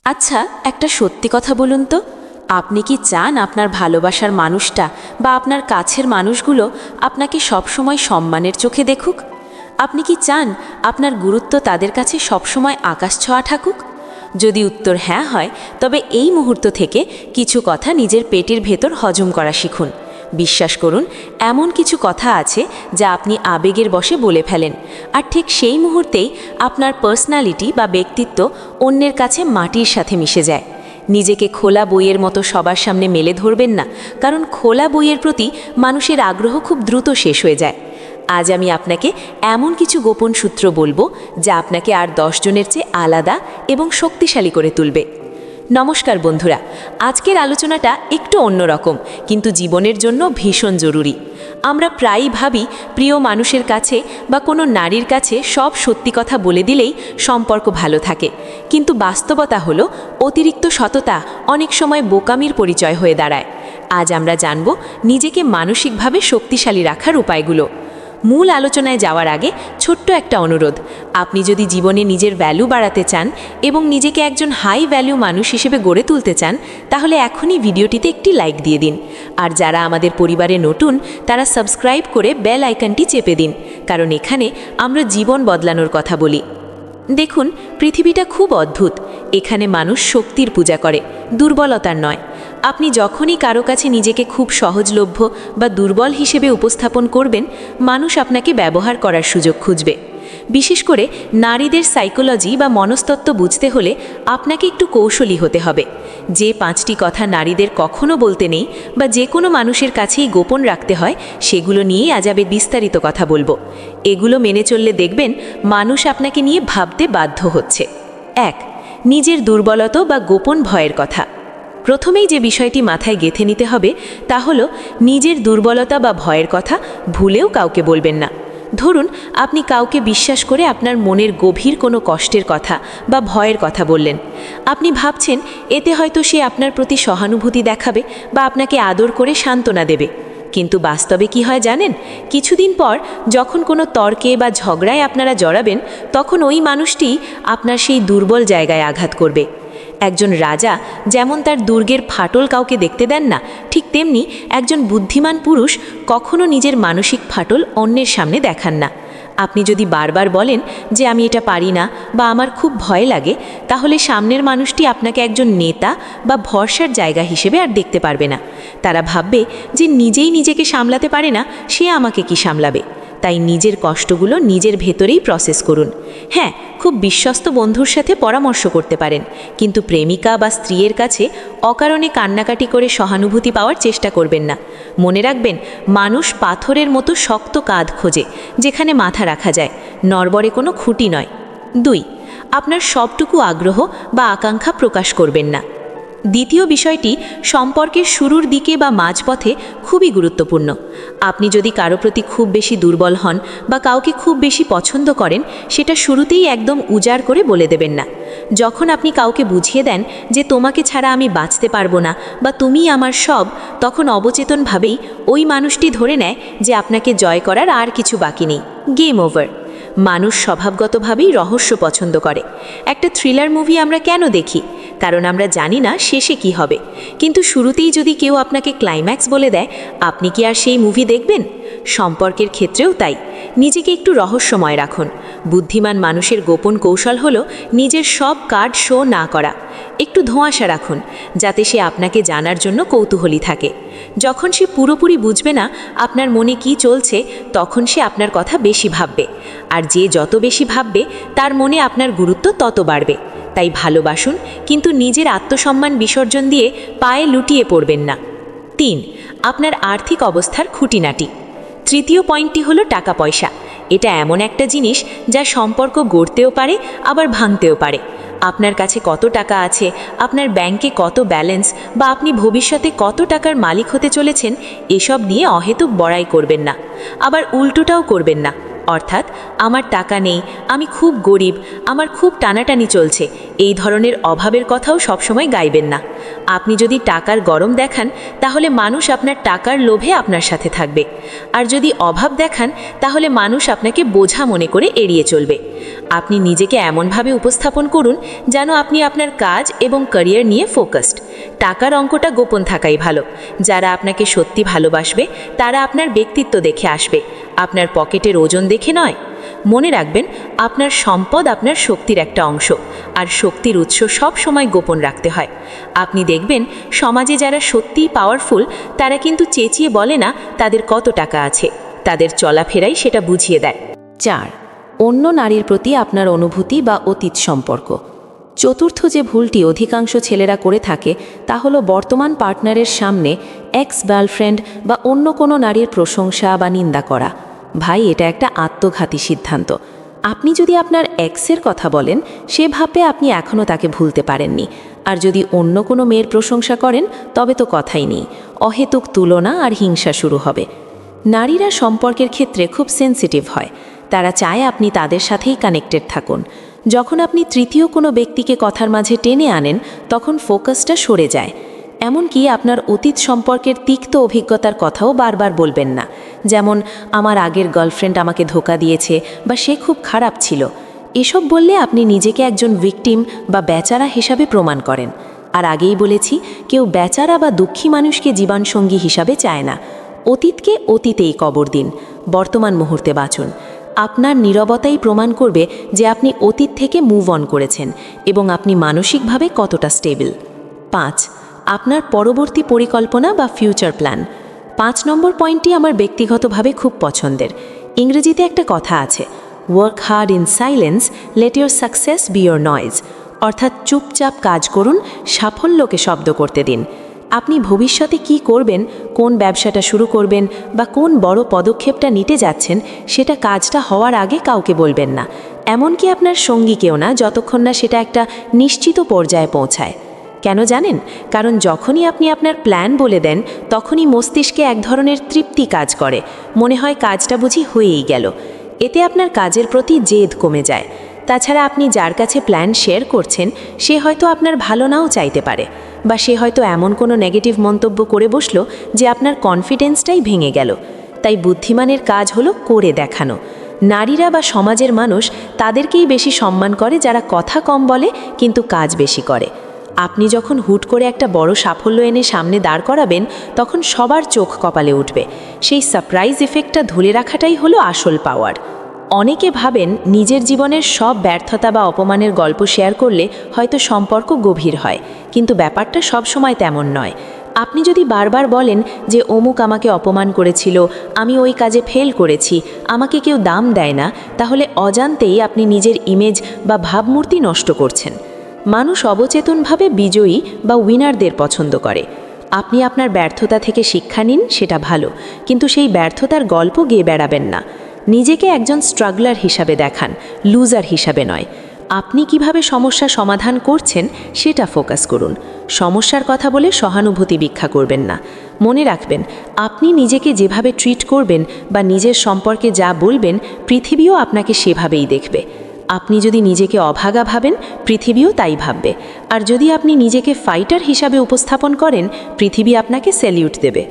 আচ্ছা, একটা সত্যি কথা বলুন তো, আপনি কি চান আপনার ভালোবাসার মানুষটা বা আপনার কাছের মানুষগুলো আপনাকে সবসময় সম্মানের চোখে দেখুক? আপনি কি চান আপনার গুরুত্ব তাদের কাছে সবসময় আকাশ ছোঁয়া থাকুক? যদি উত্তর হ্যাঁ হয়, তবে এই মুহূর্ত থেকে কিছু কথা নিজের পেটের ভেতর হজম করা শিখুন। বিশ্বাস করুন, এমন কিছু কথা আছে যা আপনি আবেগের বশে বলে ফেলেন, আর ঠিক সেই মুহূর্তেই আপনার পার্সোনালিটি বা ব্যক্তিত্ব অন্যের কাছে মাটির সাথে মিশে যায়। নিজেকে খোলা বইয়ের মতো সবার সামনে মেলে ধরবেন না, কারণ খোলা বইয়ের প্রতি মানুষের আগ্রহ খুব দ্রুত শেষ হয়ে যায়। আজ আমি আপনাকে এমন কিছু গোপন সূত্র বলবো যা আপনাকে আর 10 জনের চেয়ে আলাদা এবং শক্তিশালী করে তুলবে। নমস্কার বন্ধুরা, আজকের আলোচনাটা একটু অন্যরকম, কিন্তু জীবনের জন্য ভীষণ জরুরি। আমরা প্রায়ই ভাবি প্রিয় মানুষের কাছে বা কোনো নারীর কাছে সব সত্যি কথা বলে দিলেই সম্পর্ক ভালো থাকে, কিন্তু বাস্তবতা হলো অতিরিক্ত সততা অনেক সময় বোকামির পরিচয় হয়ে দাঁড়ায়। আজ আমরা জানব নিজেকে মানসিকভাবে শক্তিশালী রাখার উপায়গুলো। মূল আলোচনায় যাওয়ার আগে ছোট্ট একটা অনুরোধ, আপনি যদি জীবনে নিজের ভ্যালু বাড়াতে চান এবং নিজেকে একজন হাই ভ্যালু মানুষ হিসেবে গড়ে তুলতে চান, তাহলে এখনই ভিডিওটিতে একটি লাইক দিয়ে দিন। আর যারা আমাদের পরিবারে নতুন, তারা সাবস্ক্রাইব করে বেল আইকনটি চেপে দিন, কারণ এখানে আমরা জীবন বদলানোর কথা বলি। দেখুন, পৃথিবীটা খুব অদ্ভুত। এখানে মানুষ শক্তির পূজা করে, দুর্বলতার নয়। আপনি যখনই কারো কাছে নিজেকে খুব সহজলভ্য বা দুর্বল হিসেবে উপস্থাপন করবেন, মানুষ আপনাকে ব্যবহার করার সুযোগ খুঁজবে। বিশেষ করে নারীদের সাইকোলজি বা মনস্তত্ত্ব বুঝতে হলে আপনাকে একটু কৌশলী হতে হবে। যে 5টি কথা নারীদের কখনো বলতে নেই বা যে কোনো মানুষের কাছেই গোপন রাখতে হয়, সেগুলো নিয়েই আজ আমি বিস্তারিত কথা বলবো। এগুলো মেনে চললে দেখবেন মানুষ আপনাকে নিয়ে ভাবতে বাধ্য হচ্ছে। 1. নিজের দুর্বলতা বা গোপন ভয়ের কথা। প্রথমেই যে বিষয়টি মাথায় গেঁথে নিতে হবে তা হলো নিজের দুর্বলতা বা ভয়ের কথা ভুলেও কাউকে বলবেন না। ধরুন, আপনি কাউকে বিশ্বাস করে আপনার মনের গভীর কোনো কষ্টের কথা বা ভয়ের কথা বললেন। আপনি ভাবছেন এতে হয়তো সে আপনার প্রতি সহানুভূতি দেখাবে বা আপনাকে আদর করে সান্ত্বনা দেবে, কিন্তু বাস্তবে কি হয় জানেন? কিছুদিন পর যখন কোনো তর্কে বা ঝগড়ায় আপনারা জড়াবেন, তখন ওই মানুষটি আপনার সেই দুর্বল জায়গায় আঘাত করবে। একজন রাজা যেমন তার দুর্গের ফাটল কাউকে দেখতে দেন না, ঠিক তেমনি একজন বুদ্ধিমান পুরুষ কখনো নিজের মানসিক ফাটল অন্যের সামনে দেখান না। আপনি যদি বারবার বলেন যে আমি এটা পারি না বা আমার খুব ভয় লাগে, তাহলে সামনের মানুষটি আপনাকে একজন নেতা বা ভরসার জায়গা হিসেবে আর দেখতে পারবে না। তারা ভাববে যে নিজেই নিজেকে সামলাতে পারে না, সে আমাকে কি সামলাবে। তাই নিজের কষ্টগুলো নিজের ভেতরেই প্রসেস করুন। হ্যাঁ, খুব বিশ্বস্ত বন্ধুর সাথে পরামর্শ করতে পারেন, কিন্তু প্রেমিকা বা স্ত্রীর কাছে অকারণে কান্নাকাটি করে সহানুভূতি পাওয়ার চেষ্টা করবেন না। মনে রাখবেন, মানুষ পাথরের মতো শক্ত কাঁধ খোঁজে, যেখানে মাথা রাখা যায়, নড়বড়ে কোনো খুঁটি নয়। 2. আপনার সবটুকু আগ্রহ বা আকাঙ্ক্ষা প্রকাশ করবেন না। দ্বিতীয় বিষয়টি সম্পর্কের শুরুর দিকে বা মাঝপথে খুবই গুরুত্বপূর্ণ। আপনি যদি কারো প্রতি খুব বেশি দুর্বল হন বা কাউকে খুব বেশি পছন্দ করেন, সেটা শুরুতেই একদম উজাড় করে বলে দেবেন না। যখন আপনি কাউকে বুঝিয়ে দেন যে তোমাকে ছাড়া আমি বাঁচতে পারবো না বা তুমিই আমার সব, তখন অবচেতনভাবেই ওই মানুষটি ধরে নেয় যে আপনাকে জয় করার আর কিছু বাকি নেই, গেম ওভার। মানুষ স্বভাবগতভাবেই রহস্য পছন্দ করে। একটা থ্রিলার মুভি আমরা কেন দেখি? কারণ আমরা জানি না শেষে কি হবে, কিন্তু শুরুতেই যদি কেউ আপনাকে ক্লাইম্যাক্স বলে দেয়, আপনি কি আর সেই মুভি দেখবেন? সম্পর্কের ক্ষেত্রেও তাই। নিজেকে একটু রহস্যময় রাখুন। বুদ্ধিমান মানুষের গোপন কৌশল হলো নিজের সব কার্ড শো না করা। একটু ধোঁয়াশা রাখুন, যাতে সে আপনাকে জানার জন্য কৌতূহলী থাকে। যখন সে পুরোপুরি বুঝবে না আপনার মনে কি চলছে, তখন সে আপনার কথা বেশি ভাববে, আর যে যত বেশি ভাববে তার মনে আপনার গুরুত্ব তত বাড়বে। তাই ভালোবাসুন, কিন্তু নিজের আত্মসম্মান বিসর্জন দিয়ে পায়ে লুটিয়ে পড়বেন না। 3. আপনার আর্থিক অবস্থার খুঁটিনাটি। তৃতীয় পয়েন্টটি হলো টাকা পয়সা। এটা এমন একটা জিনিস যা সম্পর্ক গড়তেও পারে আবার ভাঙতেও পারে। আপনার কাছে কত টাকা আছে, আপনার ব্যাংকে কত ব্যালেন্স, বা আপনি ভবিষ্যতে কত টাকার মালিক হতে চলেছেন, এসব নিয়ে অহেতুক বড়াই করবেন না। আবার উল্টোটাও করবেন না, অর্থাৎ আমার টাকা নেই, আমি খুব গরিব, আমার খুব টানাটানি চলছে, এই ধরনের অভাবের কথাও সবসময় গাইবেন না। আপনি যদি টাকার গরম দেখান তাহলে মানুষ আপনার টাকার লোভে আপনার সাথে থাকবে, আর যদি অভাব দেখান তাহলে মানুষ আপনাকে বোঝা মনে করে এড়িয়ে চলবে। আপনি নিজেকে এমনভাবে উপস্থাপন করুন যেন আপনি আপনার কাজ এবং ক্যারিয়ার নিয়ে ফোকাসড। টাকার অঙ্কটা গোপন থাকাই ভালো। যারা আপনাকে সত্যি ভালোবাসবে তারা আপনার ব্যক্তিত্ব দেখে আসবে, আপনার পকেটের ওজন দেখে নয়। মনে রাখবেন, আপনার সম্পদ আপনার শক্তির একটা অংশ, আর শক্তির উৎস সব সময় গোপন রাখতে হয়। আপনি দেখবেন, সমাজে যারা সত্যিই পাওয়ারফুল তারা কিন্তু চেঁচিয়ে বলে না তাদের কত টাকা আছে, তাদের চলাফেরাই সেটা বুঝিয়ে দেয়। 4. অন্য নারীর প্রতি আপনার অনুভূতি বা অতীত সম্পর্ক। চতুর্থ যে ভুলটি অধিকাংশ ছেলেরা করে থাকে তা হলো বর্তমান পার্টনারের সামনে এক্স গার্লফ্রেন্ড বা অন্য কোনো নারীর প্রশংসা বা নিন্দা করা। ভাই, এটা একটা আত্মঘাতী সিদ্ধান্ত। আপনি যদি আপনার এক্সের কথা বলেন, সে ভাবে আপনি এখনও তাকে ভুলতে পারেননি, আর যদি অন্য কোনো মেয়ের প্রশংসা করেন তবে তো কথাই নেই। অহেতুক তুলনা আর হিংসা শুরু হবে। নারীরা সম্পর্কের ক্ষেত্রে খুব সেন্সিটিভ হয়। তারা চায় আপনি তাদের সাথেই কানেক্টেড থাকুন। যখন আপনি তৃতীয় কোনো ব্যক্তিকে কথার মাঝে টেনে আনেন তখন ফোকাসটা সরে যায়। এমনকি আপনার অতীত সম্পর্কের তিক্ত অভিজ্ঞতার কথাও বারবার বলবেন না, যেমন আমার আগের গার্লফ্রেন্ড আমাকে ধোঁকা দিয়েছে বা সে খুব খারাপ ছিল। এসব বললে আপনি নিজেকে একজন ভিকটিম বা বেচারা হিসাবে প্রমাণ করেন। আর আগেই বলেছি, কেউ বেচারা বা দুঃখী মানুষকে জীবনসঙ্গী হিসাবে চায় না। অতীতকে অতীতেই কবর দিন, বর্তমান মুহূর্তে বাঁচুন। আপনার নীরবতাই প্রমাণ করবে যে আপনি অতীত থেকে মুভ অন করেছেন এবং আপনি মানসিকভাবে কতটা স্টেবল। 5. আপনার পরবর্তী পরিকল্পনা বা ফিউচার প্ল্যান। 5 নম্বর পয়েন্টটি আমার ব্যক্তিগতভাবে খুব পছন্দের। ইংরেজিতে একটা কথা আছে, work hard in silence, let your success B your noise. অর্থাৎ চুপচাপ কাজ করুন, সাফল্যকে শব্দ করতে দিন। আপনি ভবিষ্যতে কি করবেন, কোন ব্যবসাটা শুরু করবেন বা কোন বড় পদক্ষেপটা নিতে যাচ্ছেন, সেটা কাজটা হওয়ার আগে কাউকে বলবেন না, এমনকি আপনার সঙ্গীকেও না, যতক্ষণ না সেটা একটা নিশ্চিত পর্যায়ে পৌঁছায়। কেন জানেন? কারণ যখনই আপনি আপনার প্ল্যান বলে দেন তখনই মস্তিষ্কে এক ধরনের তৃপ্তি কাজ করে, মনে হয় কাজটা বুঝি হয়েই গেল। এতে আপনার কাজের প্রতি জেদ কমে যায়। তাছাড়া আপনি যার কাছে প্ল্যান শেয়ার করছেন সে হয়তো আপনার ভালো নাও চাইতে পারে, বা সে হয়তো এমন কোনো নেগেটিভ মন্তব্য করে বসলো যে আপনার কনফিডেন্সটাই ভেঙে গেল। তাই বুদ্ধিমানের কাজ হলো করে দেখানো। নারীরা বা সমাজের মানুষ তাদেরকেই বেশি সম্মান করে যারা কথা কম বলে কিন্তু কাজ বেশি করে। আপনি যখন হুট করে একটা বড় সাফল্য এনে সামনে দাঁড় করাবেন তখন সবার চোখ কপালে উঠবে। সেই সারপ্রাইজ ইফেক্টটা ধরে রাখাটাই হলো আসল পাওয়ার। অনেকে ভাবেন নিজের জীবনের সব ব্যর্থতা বা অপমানের গল্প শেয়ার করলে হয়তো সম্পর্ক গভীর হয়, কিন্তু ব্যাপারটা সবসময় তেমন নয়। আপনি যদি বারবার বলেন যে অমুক আমাকে অপমান করেছিল, আমি ওই কাজে ফেল করেছি, আমাকে কেউ দাম দেয় না, তাহলে অজান্তেই আপনি নিজের ইমেজ বা ভাবমূর্তি নষ্ট করছেন। মানুষ অবচেতনভাবে বিজয়ী বা উইনারদের পছন্দ করে। আপনি আপনার ব্যর্থতা থেকে শিক্ষা নিন, সেটা ভালো, কিন্তু সেই ব্যর্থতার গল্প গেয়ে বেড়াবেন না। নিজেকে একজন স্ট্রাগলার হিসাবে দেখান, লুজার হিসাবে নয়। আপনি কিভাবে সমস্যা সমাধান করছেন সেটা ফোকাস করুন। সমস্যার কথা বলে সহানুভূতি ভিক্ষা করবেন না। মনে রাখবেন, আপনি নিজেকে যেভাবে ট্রিট করবেন বা নিজের সম্পর্কে যা বলবেন, পৃথিবীও আপনাকে সেভাবেই দেখবে। আপনি যদি নিজেকে অভাগা ভাবেন, পৃথিবীও তাই ভাববে। আর যদি আপনি নিজেকে ফাইটার হিসাবে উপস্থাপন করেন, পৃথিবী আপনাকে স্যালিউট দেবে।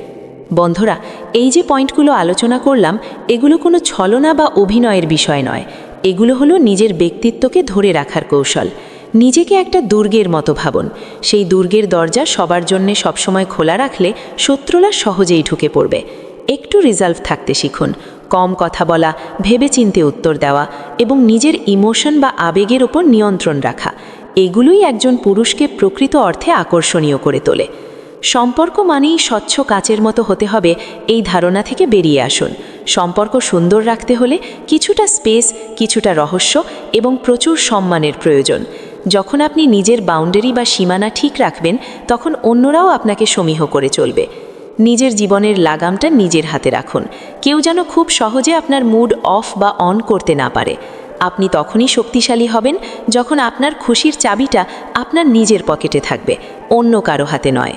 বন্ধুরা, এই যে পয়েন্টগুলো আলোচনা করলাম, এগুলো কোনো ছলনা বা অভিনয়ের বিষয় নয়। এগুলো হলো নিজের ব্যক্তিত্বকে ধরে রাখার কৌশল। নিজেকে একটা দুর্গের মতো ভাবুন। সেই দুর্গের দরজা সবার জন্যে সবসময় খোলা রাখলে শত্রুরা সহজেই ঢুকে পড়বে। একটু রিজার্ভ থাকতে শিখুন, কম কথা বলা, ভেবেচিন্তে উত্তর দেওয়া এবং নিজের ইমোশন বা আবেগের ওপর নিয়ন্ত্রণ রাখা, এগুলোই একজন পুরুষকে প্রকৃত অর্থে আকর্ষণীয় করে তোলে। সম্পর্ক মানেই স্বচ্ছ কাচের মতো হতে হবে, এই ধারণা থেকে বেরিয়ে আসুন। সম্পর্ক সুন্দর রাখতে হলে কিছুটা স্পেস, কিছুটা রহস্য এবং প্রচুর সম্মানের প্রয়োজন। যখন আপনি নিজের বাউন্ডারি বা সীমানা ঠিক রাখবেন, তখন অন্যরাও আপনাকে সমীহ করে চলবে। নিজের জীবনের লাগামটা নিজের হাতে রাখুন। কেউ যেন খুব সহজে আপনার মুড অফ বা অন করতে না পারে। আপনি তখনই শক্তিশালী হবেন যখন আপনার খুশির চাবিটা আপনার নিজের পকেটে থাকবে, অন্য কারো হাতে নয়।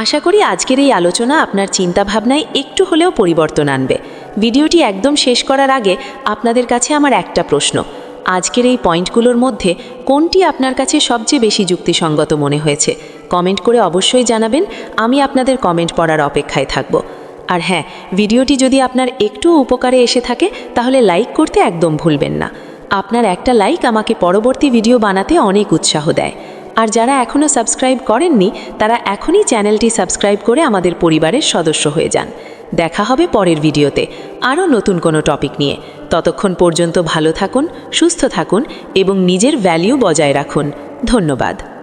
আশা করি আজকের এই আলোচনা আপনার চিন্তাভাবনায় একটু হলেও পরিবর্তন আনবে। ভিডিওটি একদম শেষ করার আগে আপনাদের কাছে আমার একটা প্রশ্ন, আজকের এই পয়েন্টগুলোর মধ্যে কোনটি আপনার কাছে সবচেয়ে বেশি যুক্তিসঙ্গত মনে হয়েছে কমেন্ট করে অবশ্যই জানাবেন। আমি আপনাদের কমেন্ট পড়ার অপেক্ষায় থাকব। আর হ্যাঁ, ভিডিওটি যদি আপনার একটু উপকারে এসে থাকে তাহলে লাইক করতে একদম ভুলবেন না। আপনার একটা লাইক আমাকে পরবর্তী ভিডিও বানাতে অনেক উৎসাহ দেয়। আর যারা এখনও সাবস্ক্রাইব করেননি তারা এখনই চ্যানেলটি সাবস্ক্রাইব করে আমাদের পরিবারের সদস্য হয়ে যান। দেখা হবে পরের ভিডিওতে আরও নতুন কোনো টপিক নিয়ে। ততক্ষণ পর্যন্ত ভালো থাকুন, সুস্থ থাকুন এবং নিজের ভ্যালু বজায় রাখুন। ধন্যবাদ।